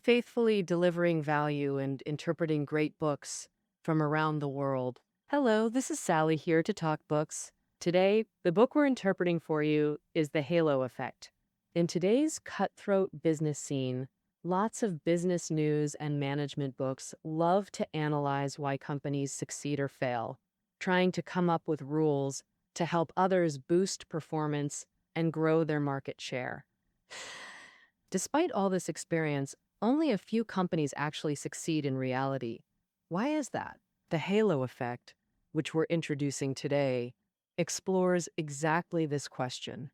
faithfully delivering value and interpreting great books from around the world. Hello, this is Sally here to talk books. Today, the book we're interpreting for you is The Halo Effect. In today's cutthroat business scene, lots of business news and management books love to analyze why companies succeed or fail, trying to come up with rules to help others boost performance and grow their market share. Despite all this experience, only a few companies actually succeed in reality. Why is that? The halo effect, which we're introducing today, explores exactly this question.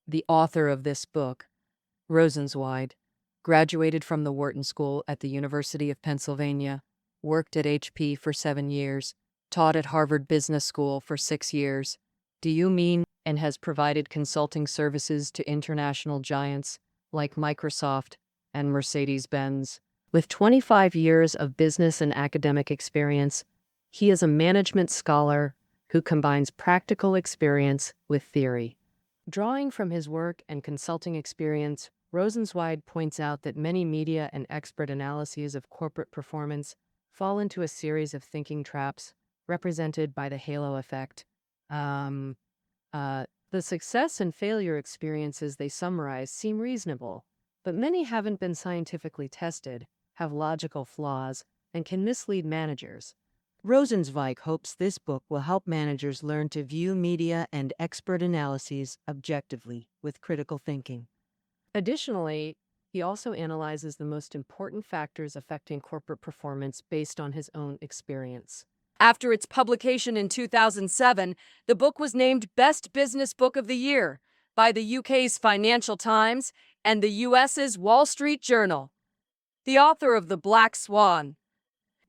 The author of this book, Rosenzweig, graduated from the Wharton School at the University of Pennsylvania, worked at HP for 7 years, taught at Harvard Business School for 6 years. Do you mean and has provided consulting services to international giants like Microsoft and Mercedes-Benz. With 25 years of business and academic experience, he is a management scholar who combines practical experience with theory. Drawing from his work and consulting experience, Rosenzweig points out that many media and expert analyses of corporate performance fall into a series of thinking traps represented by the halo effect. The success and failure experiences they summarize seem reasonable, but many haven't been scientifically tested, have logical flaws, and can mislead managers. Rosenzweig hopes this book will help managers learn to view media and expert analyses objectively with critical thinking. Additionally, he also analyzes the most important factors affecting corporate performance based on his own experience. After its publication in 2007, the book was named Best Business Book of the Year by the UK's Financial Times and the US's Wall Street Journal. The author of The Black Swan,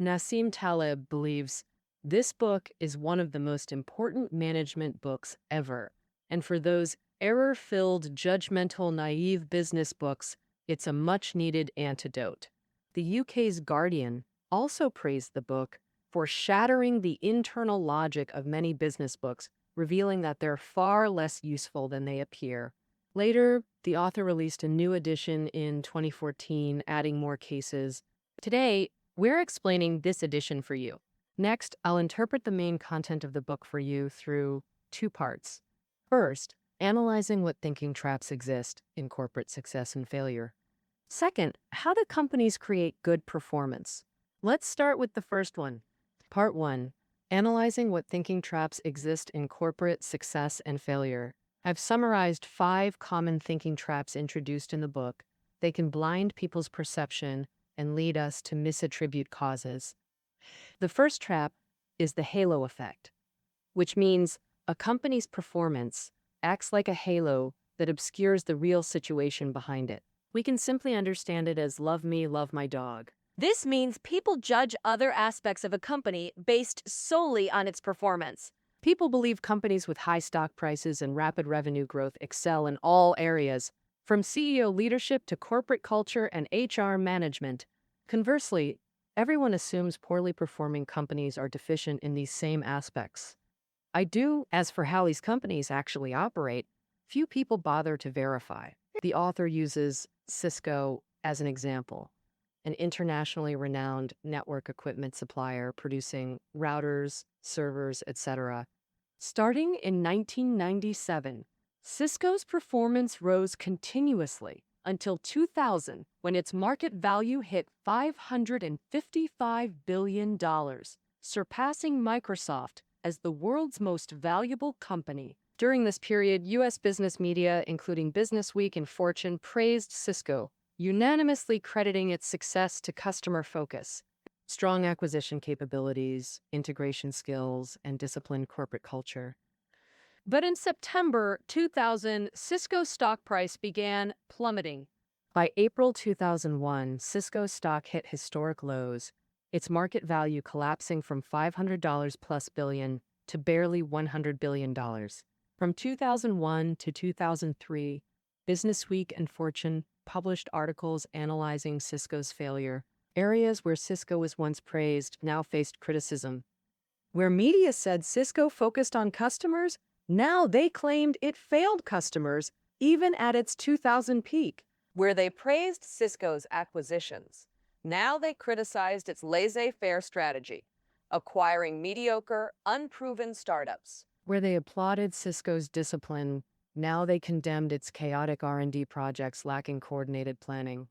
Nassim Taleb, believes this book is one of the most important management books ever, and for those error-filled, judgmental, naive business books, it's a much-needed antidote. The UK's Guardian also praised the book for shattering the internal logic of many business books, revealing that they're far less useful than they appear. Later, the author released a new edition in 2014, adding more cases. Today, we're explaining this edition for you. Next, I'll interpret the main content of the book for you through 2 parts. First, analyzing what thinking traps exist in corporate success and failure. Second, how do companies create good performance? Let's start with the first one. Part 1. Analyzing what thinking traps exist in corporate success and failure. I've summarized 5 common thinking traps introduced in the book. They can blind people's perception and lead us to misattribute causes. The first trap is the halo effect, which means a company's performance acts like a halo that obscures the real situation behind it. We can simply understand it as love me, love my dog. This means people judge other aspects of a company based solely on its performance. People believe companies with high stock prices and rapid revenue growth excel in all areas, from CEO leadership to corporate culture and HR management. Conversely, everyone assumes poorly performing companies are deficient in these same aspects. As for how these companies actually operate, few people bother to verify. The author uses Cisco as an example, an internationally renowned network equipment supplier producing routers, servers, etc. Starting in 1997, Cisco's performance rose continuously until 2000, when its market value hit $555 billion, surpassing Microsoft as the world's most valuable company. During this period, U.S. business media, including Businessweek and Fortune, praised Cisco, unanimously crediting its success to customer focus, strong acquisition capabilities, integration skills, and disciplined corporate culture. But in September 2000, Cisco's stock price began plummeting. By April 2001, Cisco's stock hit historic lows, its market value collapsing from $500 plus billion to barely $100 billion. From 2001 to 2003, Businessweek and Fortune published articles analyzing Cisco's failure. Areas where Cisco was once praised now faced criticism. Where media said Cisco focused on customers, now they claimed it failed customers, even at its 2000 peak. where they praised Cisco's acquisitions. Now they criticized its laissez-faire strategy, acquiring mediocre, unproven startups. Where they applauded Cisco's discipline, now they condemned its chaotic R&D projects lacking coordinated planning.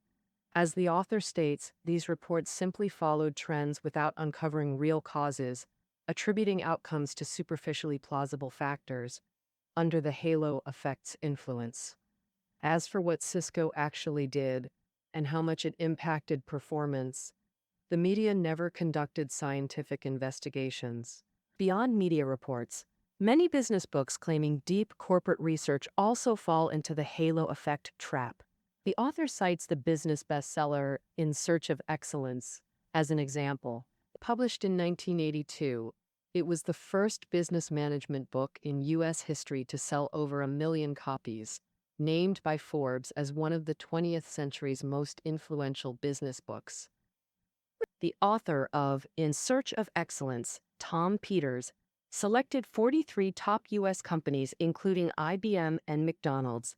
As the author states, these reports simply followed trends without uncovering real causes, attributing outcomes to superficially plausible factors under the halo effect's influence. As for what Cisco actually did and how much it impacted performance, the media never conducted scientific investigations. Beyond media reports, many business books claiming deep corporate research also fall into the halo effect trap. The author cites the business bestseller In Search of Excellence as an example. Published in 1982, it was the first business management book in U.S. history to sell over 1 million copies, named by Forbes as one of the 20th century's most influential business books. The author of In Search of Excellence, Tom Peters, selected 43 top U.S. companies, including IBM and McDonald's,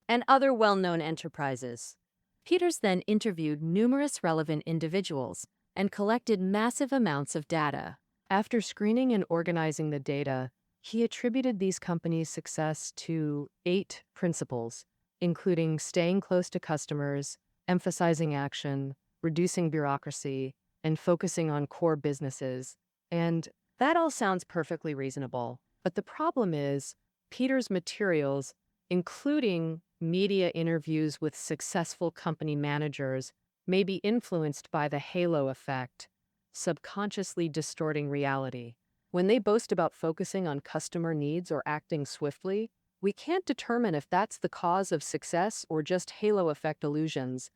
and other well-known enterprises. Peters then interviewed numerous relevant individuals and collected massive amounts of data. After screening and organizing the data, he attributed these companies' success to 8 principles, including staying close to customers, emphasizing action, reducing bureaucracy, and focusing on core businesses. And that all sounds perfectly reasonable. But the problem is, Peters' materials, including media interviews with successful company managers, may be influenced by the halo effect, subconsciously distorting reality. When they boast about focusing on customer needs or acting swiftly, we can't determine if that's the cause of success or just halo effect illusions.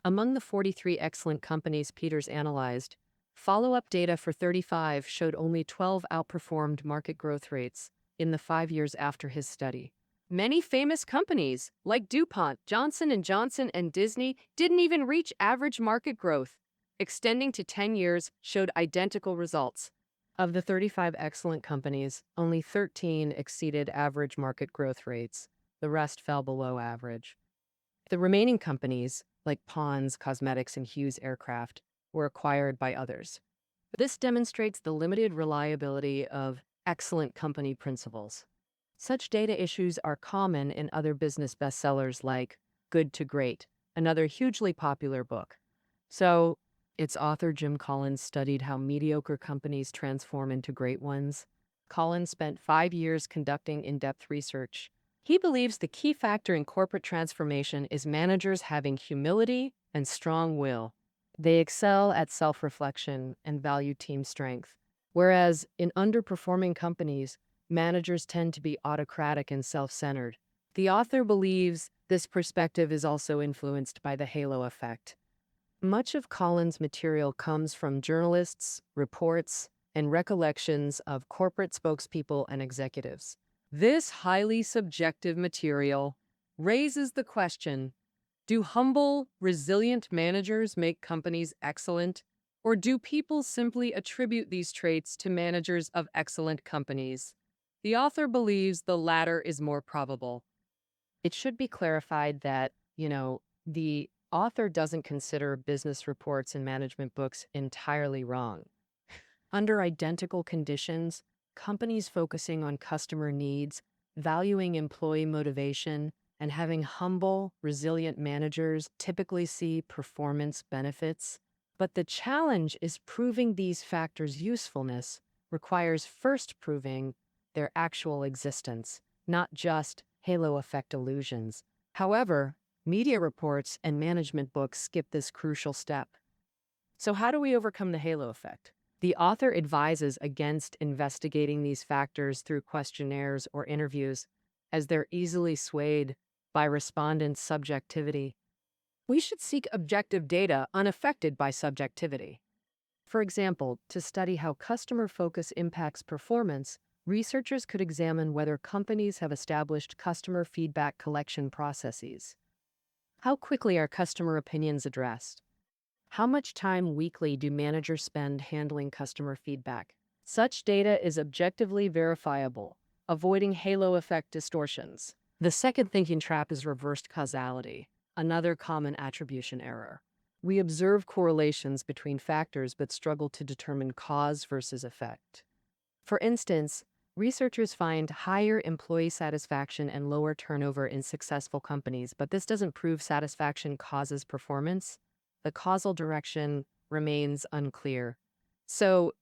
Among the 43 excellent companies Peters analyzed, follow-up data for 35 showed only 12 outperformed market growth rates in the 5 years after his study. Many famous companies, like DuPont, Johnson & Johnson, and Disney, didn't even reach average market growth. Extending to 10 years showed identical results. Of the 35 excellent companies, only 13 exceeded average market growth rates. The rest fell below average. The remaining companies, like Pond's Cosmetics and Hughes Aircraft, were acquired by others. This demonstrates the limited reliability of excellent company principles. Such data issues are common in other business bestsellers like Good to Great, another hugely popular book. So, its author Jim Collins studied how mediocre companies transform into great ones. Collins spent 5 years conducting in-depth research. He believes the key factor in corporate transformation is managers having humility and strong will. They excel at self-reflection and value team strength. Whereas in underperforming companies, managers tend to be autocratic and self-centered. The author believes this perspective is also influenced by the halo effect. Much of Collins' material comes from journalists, reports, and recollections of corporate spokespeople and executives. This highly subjective material raises the question, do humble, resilient managers make companies excellent, or do people simply attribute these traits to managers of excellent companies? The author believes the latter is more probable. It should be clarified that, the author doesn't consider business reports and management books entirely wrong. Under identical conditions, companies focusing on customer needs, valuing employee motivation, and having humble, resilient managers typically see performance benefits. But the challenge is proving these factors' usefulness requires first proving their actual existence, not just halo effect illusions. However, media reports and management books skip this crucial step. So how do we overcome the halo effect? The author advises against investigating these factors through questionnaires or interviews, as they're easily swayed by respondents' subjectivity. We should seek objective data unaffected by subjectivity. For example, to study how customer focus impacts performance, researchers could examine whether companies have established customer feedback collection processes. How quickly are customer opinions addressed? How much time weekly do managers spend handling customer feedback? Such data is objectively verifiable, avoiding halo effect distortions. The second thinking trap is reversed causality. Another common attribution error. We observe correlations between factors but struggle to determine cause versus effect. For instance, researchers find higher employee satisfaction and lower turnover in successful companies, but this doesn't prove satisfaction causes performance. The causal direction remains unclear. So,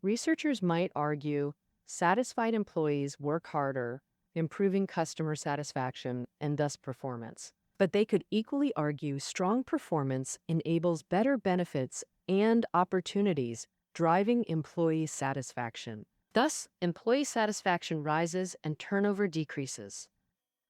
researchers might argue satisfied employees work harder, improving customer satisfaction and thus performance. But they could equally argue strong performance enables better benefits and opportunities, driving employee satisfaction. Thus, employee satisfaction rises and turnover decreases.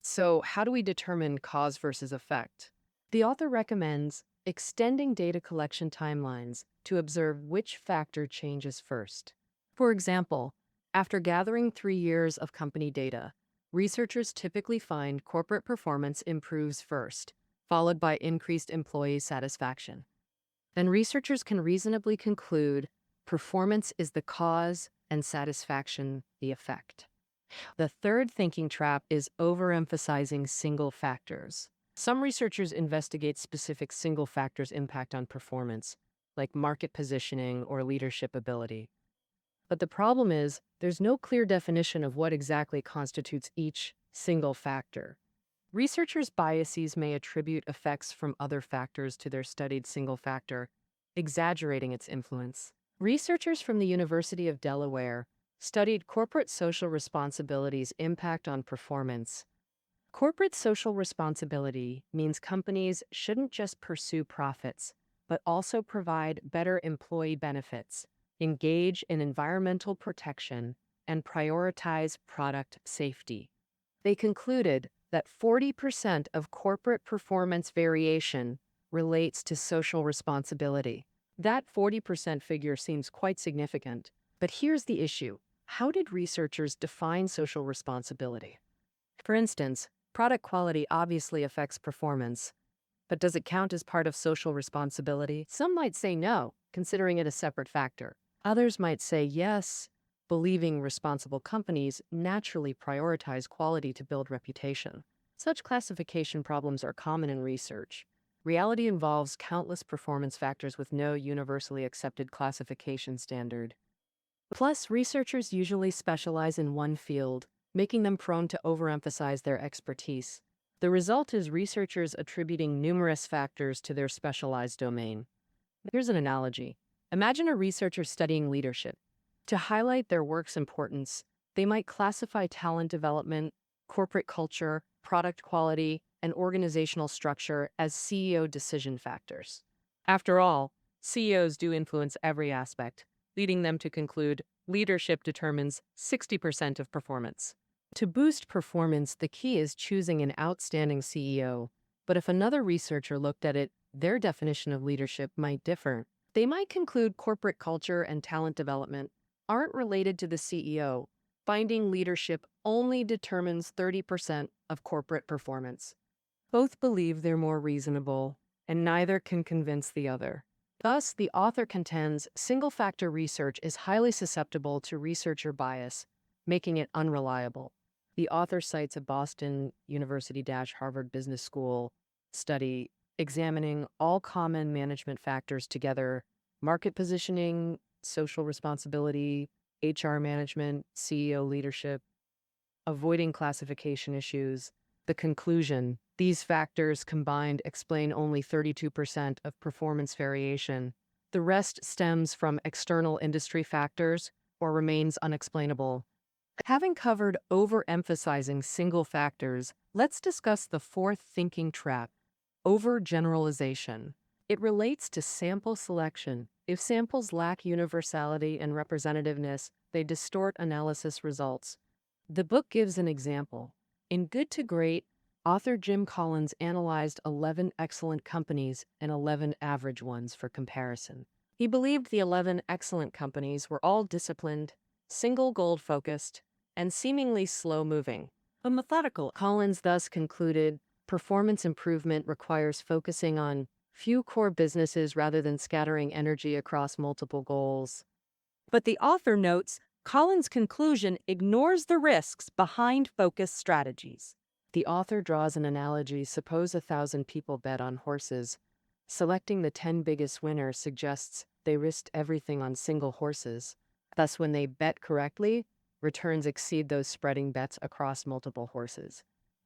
So, how do we determine cause versus effect? The author recommends extending data collection timelines to observe which factor changes first. For example, after gathering 3 years of company data, researchers typically find corporate performance improves first, followed by increased employee satisfaction. Then researchers can reasonably conclude performance is the cause and satisfaction the effect. The third thinking trap is overemphasizing single factors. Some researchers investigate specific single factors' impact on performance, like market positioning or leadership ability. But the problem is, there's no clear definition of what exactly constitutes each single factor. Researchers' biases may attribute effects from other factors to their studied single factor, exaggerating its influence. Researchers from the University of Delaware studied corporate social responsibility's impact on performance. Corporate social responsibility means companies shouldn't just pursue profits, but also provide better employee benefits, engage in environmental protection, and prioritize product safety. They concluded that 40% of corporate performance variation relates to social responsibility. That 40% figure seems quite significant, but here's the issue. How did researchers define social responsibility? For instance, product quality obviously affects performance, but does it count as part of social responsibility? Some might say no, considering it a separate factor. Others might say yes, believing responsible companies naturally prioritize quality to build reputation. Such classification problems are common in research. Reality involves countless performance factors with no universally accepted classification standard. Plus, researchers usually specialize in one field, making them prone to overemphasize their expertise. The result is researchers attributing numerous factors to their specialized domain. Here's an analogy. Imagine a researcher studying leadership. To highlight their work's importance, they might classify talent development, corporate culture, product quality, and organizational structure as CEO decision factors. After all, CEOs do influence every aspect, leading them to conclude leadership determines 60% of performance. To boost performance, the key is choosing an outstanding CEO. But if another researcher looked at it, their definition of leadership might differ. They might conclude corporate culture and talent development aren't related to the CEO. Finding leadership only determines 30% of corporate performance. Both believe they're more reasonable, and neither can convince the other. Thus, the author contends single-factor research is highly susceptible to researcher bias, making it unreliable. The author cites a Boston University-Harvard Business School study examining all common management factors together: market positioning, social responsibility, HR management, CEO leadership, avoiding classification issues. The conclusion: these factors combined explain only 32% of performance variation. The rest stems from external industry factors or remains unexplainable. Having covered overemphasizing single factors, let's discuss the fourth thinking trap: overgeneralization. It relates to sample selection. If samples lack universality and representativeness, they distort analysis results. The book gives an example. In Good to Great, author Jim Collins analyzed 11 excellent companies and 11 average ones for comparison. He believed the 11 excellent companies were all disciplined, single goal-focused, and seemingly slow-moving. But methodical. Collins thus concluded performance improvement requires focusing on few core businesses rather than scattering energy across multiple goals. But the author notes Collins' conclusion ignores the risks behind focused strategies. The author draws an analogy. Suppose 1,000 people bet on horses. Selecting the 10 biggest winners suggests they risked everything on single horses. Thus, when they bet correctly, returns exceed those spreading bets across multiple horses.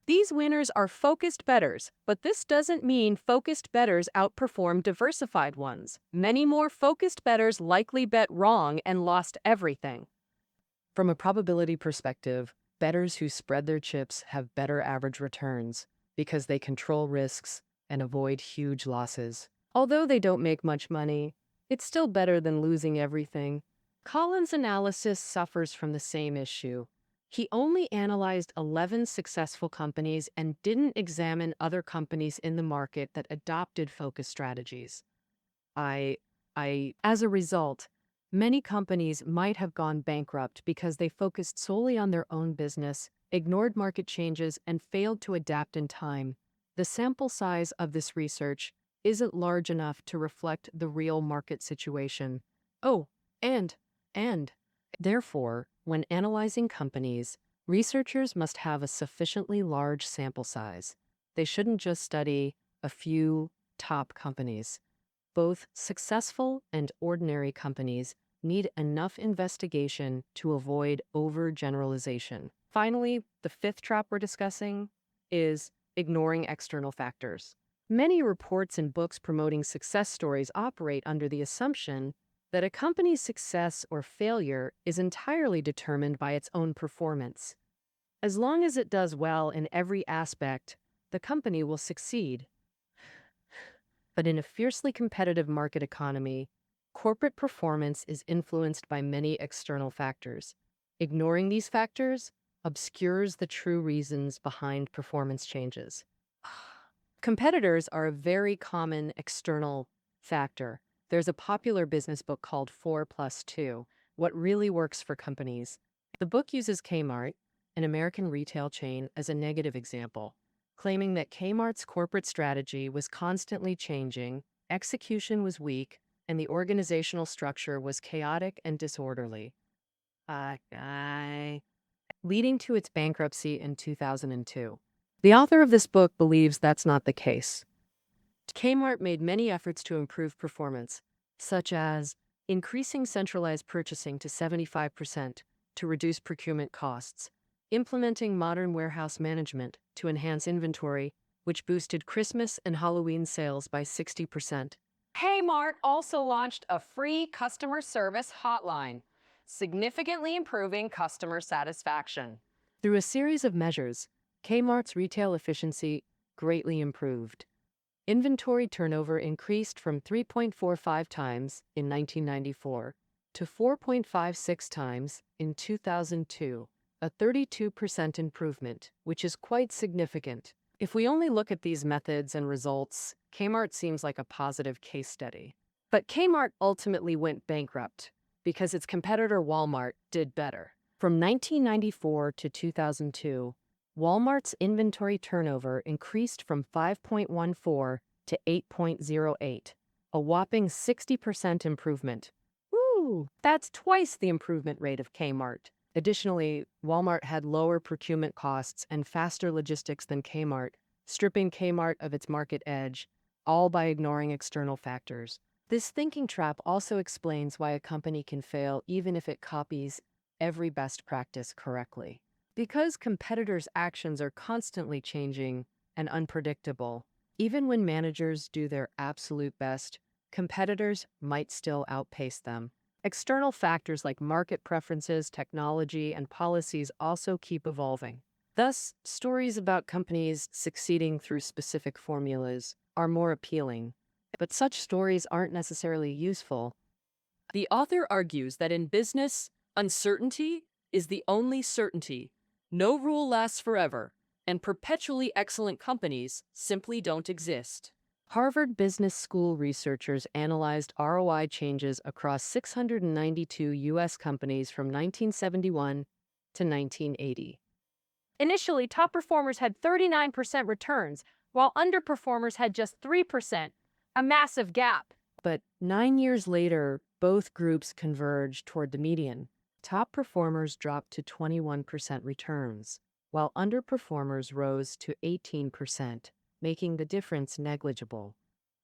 These winners are focused bettors, but this doesn't mean focused bettors outperform diversified ones. Many more focused bettors likely bet wrong and lost everything. From a probability perspective, bettors who spread their chips have better average returns because they control risks and avoid huge losses. Although they don't make much money, it's still better than losing everything. Collins' analysis suffers from the same issue. He only analyzed 11 successful companies and didn't examine other companies in the market that adopted focus strategies. As a result, many companies might have gone bankrupt because they focused solely on their own business, ignored market changes, and failed to adapt in time. The sample size of this research isn't large enough to reflect the real market situation. Oh, and therefore, when analyzing companies, researchers must have a sufficiently large sample size. They shouldn't just study a few top companies. Both successful and ordinary companies need enough investigation to avoid overgeneralization. Finally, the fifth trap we're discussing is ignoring external factors. Many reports and books promoting success stories operate under the assumption that a company's success or failure is entirely determined by its own performance. As long as it does well in every aspect, the company will succeed. But in a fiercely competitive market economy, corporate performance is influenced by many external factors. Ignoring these factors obscures the true reasons behind performance changes. Competitors are a very common external factor. There's a popular business book called 4+2, What Really Works for Companies. The book uses Kmart, an American retail chain, as a negative example, claiming that Kmart's corporate strategy was constantly changing, execution was weak, and the organizational structure was chaotic and disorderly, leading to its bankruptcy in 2002. The author of this book believes that's not the case. Kmart made many efforts to improve performance, such as increasing centralized purchasing to 75% to reduce procurement costs, implementing modern warehouse management to enhance inventory, which boosted Christmas and Halloween sales by 60%. Kmart also launched a free customer service hotline, significantly improving customer satisfaction. Through a series of measures, Kmart's retail efficiency greatly improved. Inventory turnover increased from 3.45 times in 1994 to 4.56 times in 2002, a 32% improvement, which is quite significant. If we only look at these methods and results, Kmart seems like a positive case study. But Kmart ultimately went bankrupt because its competitor Walmart did better. From 1994 to 2002, Walmart's inventory turnover increased from 5.14 to 8.08, a whopping 60% improvement. Woo! That's twice the improvement rate of Kmart. Additionally, Walmart had lower procurement costs and faster logistics than Kmart, stripping Kmart of its market edge, all by ignoring external factors. This thinking trap also explains why a company can fail even if it copies every best practice correctly. Because competitors' actions are constantly changing and unpredictable, even when managers do their absolute best, competitors might still outpace them. External factors like market preferences, technology, and policies also keep evolving. Thus, stories about companies succeeding through specific formulas are more appealing, but such stories aren't necessarily useful. The author argues that in business, uncertainty is the only certainty. No rule lasts forever, and perpetually excellent companies simply don't exist. Harvard Business School researchers analyzed ROI changes across 692 U.S. companies from 1971 to 1980. Initially, top performers had 39% returns, while underperformers had just 3%, a massive gap. But 9 years later, both groups converged toward the median. Top performers dropped to 21% returns, while underperformers rose to 18%, making the difference negligible.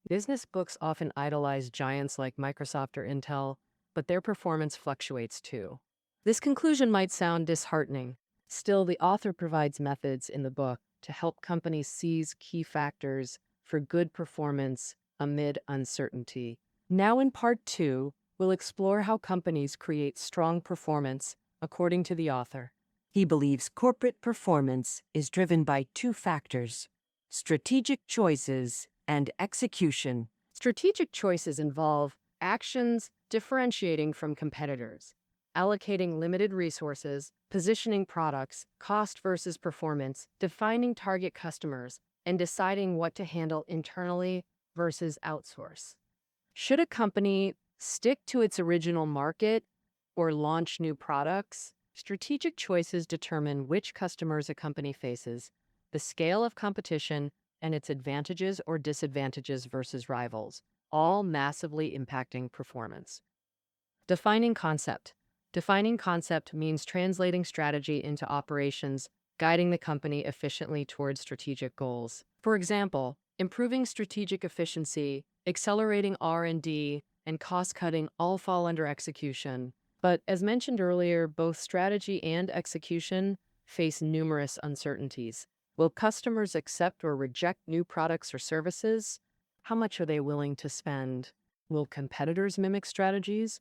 Business books often idolize giants like Microsoft or Intel, but their performance fluctuates too. This conclusion might sound disheartening. Still, the author provides methods in the book to help companies seize key factors for good performance amid uncertainty. Now, in part 2, we'll explore how companies create strong performance according to the author. He believes corporate performance is driven by two factors: strategic choices and execution. Strategic choices involve actions differentiating from competitors, allocating limited resources, positioning products, cost versus performance, defining target customers, and deciding what to handle internally versus outsource. Should a company stick to its original market or launch new products? Strategic choices determine which customers a company faces, the scale of competition, and its advantages or disadvantages versus rivals, all massively impacting performance. Defining concept. Defining concept means translating strategy into operations, guiding the company efficiently towards strategic goals. For example, improving strategic efficiency, accelerating R&D, and cost-cutting all fall under execution. But as mentioned earlier, both strategy and execution face numerous uncertainties. Will customers accept or reject new products or services? How much are they willing to spend? Will competitors mimic strategies?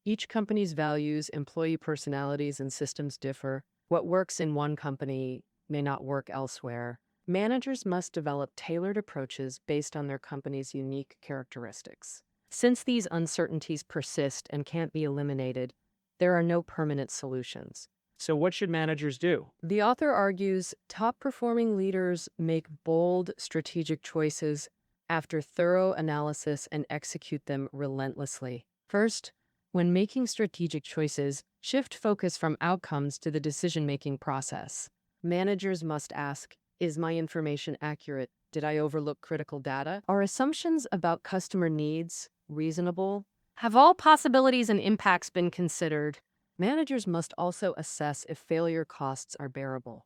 Each company's values, employee personalities, and systems differ. What works in one company may not work elsewhere. Managers must develop tailored approaches based on their company's unique characteristics. Since these uncertainties persist and can't be eliminated, there are no permanent solutions. So what should managers do? The author argues top-performing leaders make bold strategic choices after thorough analysis and execute them relentlessly. First, when making strategic choices, shift focus from outcomes to the decision-making process. Managers must ask, is my information accurate? Did I overlook critical data? Are assumptions about customer needs reasonable? Have all possibilities and impacts been considered? Managers must also assess if failure costs are bearable.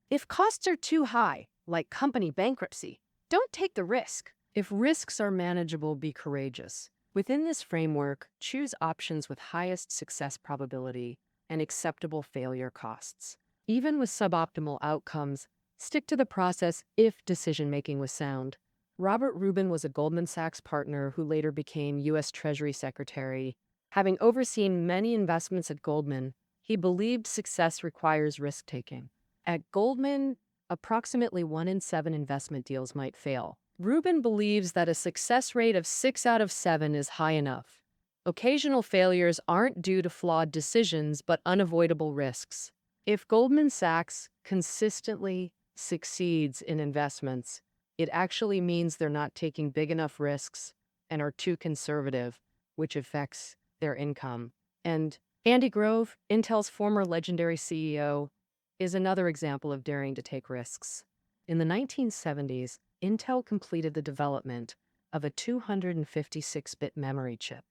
If costs are too high, like company bankruptcy, don't take the risk. If risks are manageable, be courageous. Within this framework, choose options with highest success probability and acceptable failure costs. Even with suboptimal outcomes, stick to the process if decision-making was sound. Robert Rubin was a Goldman Sachs partner who later became U.S. Treasury Secretary. Having overseen many investments at Goldman, he believed success requires risk-taking. At Goldman, approximately 1 in 7 investment deals might fail. Rubin believes that a success rate of 6 out of 7 is high enough. Occasional failures aren't due to flawed decisions, but unavoidable risks. If Goldman Sachs consistently succeeds in investments, it actually means they're not taking big enough risks and are too conservative, which affects their income. And Andy Grove, Intel's former legendary CEO, is another example of daring to take risks. In the 1970s, Intel completed the development of a 256-bit memory chip.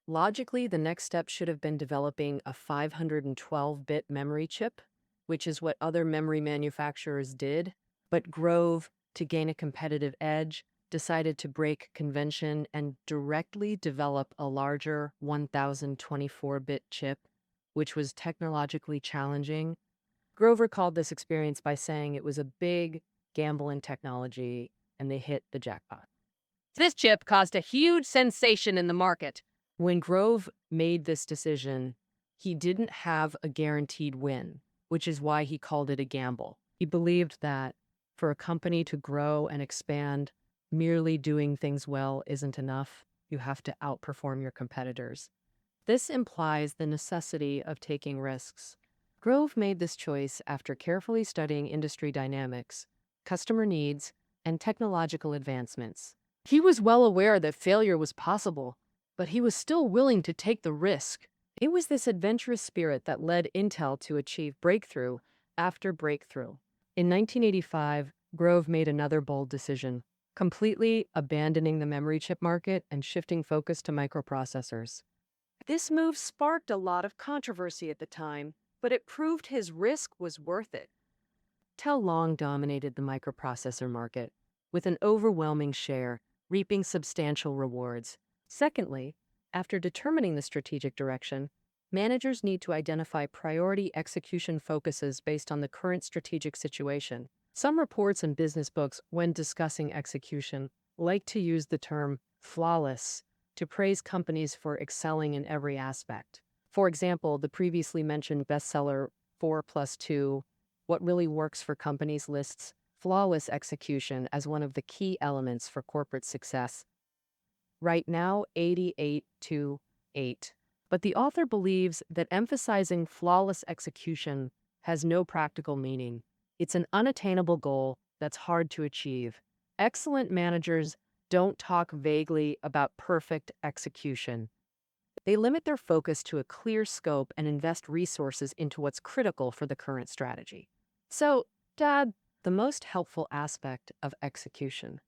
Logically, the next step should have been developing a 512-bit memory chip, which is what other memory manufacturers did. But Grove, to gain a competitive edge, decided to break convention and directly develop a larger 1024-bit chip, which was technologically challenging. Grover called this experience by saying it was a big gamble in technology, and they hit the jackpot. This chip caused a huge sensation in the market. When Grove made this decision, he didn't have a guaranteed win, which is why he called it a gamble. He believed that for a company to grow and expand, merely doing things well isn't enough. You have to outperform your competitors. This implies the necessity of taking risks. Grove made this choice after carefully studying industry dynamics, customer needs, and technological advancements. He was well aware that failure was possible, but he was still willing to take the risk. It was this adventurous spirit that led Intel to achieve breakthrough after breakthrough. In 1985, Grove made another bold decision, completely abandoning the memory chip market and shifting focus to microprocessors. This move sparked a lot of controversy at the time, but it proved his risk was worth it. Intel long dominated the microprocessor market, with an overwhelming share, reaping substantial rewards. Secondly, after determining the strategic direction, managers need to identify priority execution focuses based on the current strategic situation. Some reports and business books, when discussing execution, like to use the term flawless to praise companies for excelling in every aspect. For example, the previously mentioned bestseller 4+2, What Really Works for Companies lists flawless execution as one of the key elements for corporate success. Right now, 88 to 8. But the author believes that emphasizing flawless execution has no practical meaning. It's an unattainable goal that's hard to achieve. Excellent managers don't talk vaguely about perfect execution. They limit their focus to a clear scope and invest resources into what's critical for the current strategy. So, Dad, the most helpful aspect of execution.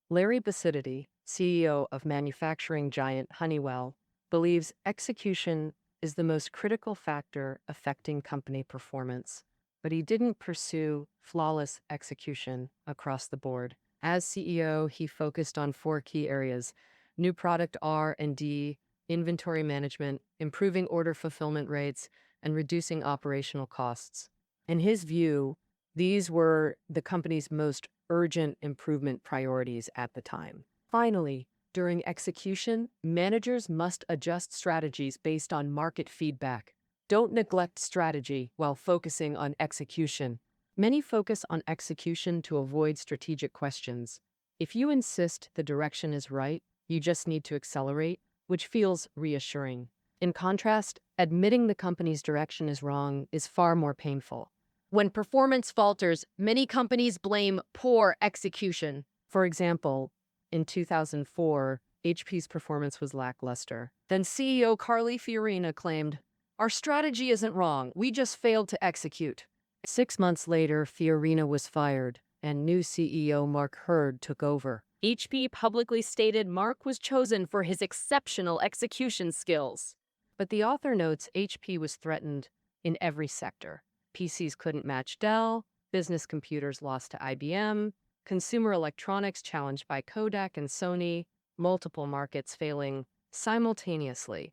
Larry Basidity, CEO of manufacturing giant Honeywell, believes execution is the most critical factor affecting company performance, but he didn't pursue flawless execution across the board. As CEO, he focused on 4 key areas: new product R&D, inventory management, improving order fulfillment rates, and reducing operational costs. In his view, these were the company's most urgent improvement priorities at the time. Finally, during execution, managers must adjust strategies based on market feedback. Don't neglect strategy while focusing on execution. Many focus on execution to avoid strategic questions. If you insist the direction is right, you just need to accelerate, which feels reassuring. In contrast, admitting the company's direction is wrong is far more painful. When performance falters, many companies blame poor execution. For example, in 2004, HP's performance was lackluster. Then CEO Carly Fiorina claimed, "Our strategy isn't wrong, we just failed to execute." 6 months later, Fiorina was fired, and new CEO Mark Hurd took over. HP publicly stated Mark was chosen for his exceptional execution skills. But the author notes HP was threatened in every sector. PCs couldn't match Dell, business computers lost to IBM, consumer electronics challenged by Kodak and Sony, multiple markets failing simultaneously.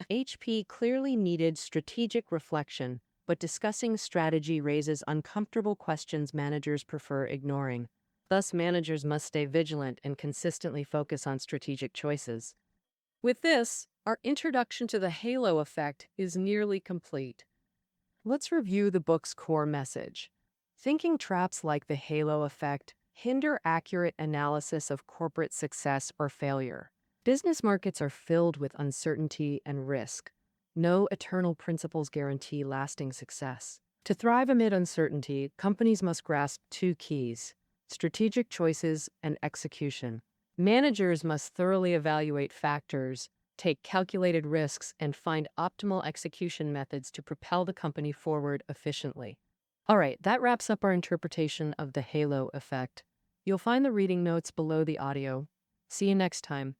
HP clearly needed strategic reflection, but discussing strategy raises uncomfortable questions managers prefer ignoring. Thus, managers must stay vigilant and consistently focus on strategic choices. With this, our introduction to the halo effect is nearly complete. Let's review the book's core message. Thinking traps like the halo effect hinder accurate analysis of corporate success or failure. Business markets are filled with uncertainty and risk. No eternal principles guarantee lasting success. To thrive amid uncertainty, companies must grasp 2 keys: strategic choices and execution. Managers must thoroughly evaluate factors, take calculated risks, and find optimal execution methods to propel the company forward efficiently. All right, that wraps up our interpretation of the halo effect. You'll find the reading notes below the audio. See you next time.